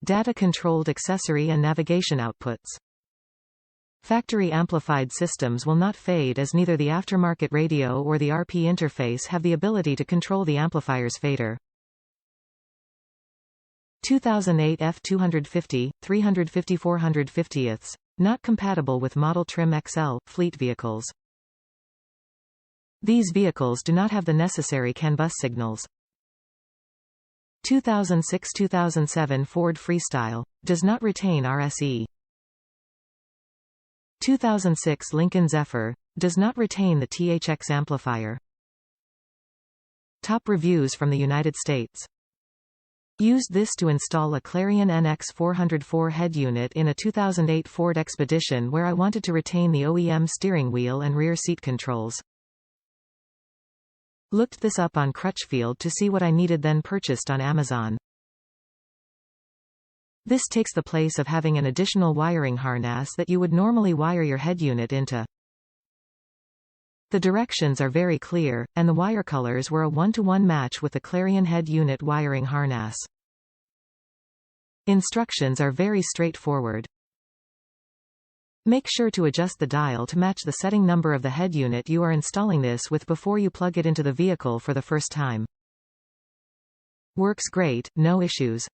Data-controlled accessory and navigation outputs. Factory amplified systems will not fade as neither the aftermarket radio or the RP interface have the ability to control the amplifier's fader. 2008 F250, 350/450ths. Not compatible with Model Trim XL, fleet vehicles. These vehicles do not have the necessary CAN bus signals. 2006-2007 Ford Freestyle. Does not retain RSE. 2006 Lincoln Zephyr. Does not retain the THX amplifier. Top reviews from the United States. Used this to install a Clarion NX404 head unit in a 2008 Ford Expedition where I wanted to retain the OEM steering wheel and rear seat controls. Looked this up on Crutchfield to see what I needed, then purchased on Amazon. This takes the place of having an additional wiring harness that you would normally wire your head unit into. The directions are very clear, and the wire colors were a 1-to-1 match with the Clarion head unit wiring harness. Instructions are very straightforward. Make sure to adjust the dial to match the setting number of the head unit you are installing this with before you plug it into the vehicle for the first time. Works great, no issues.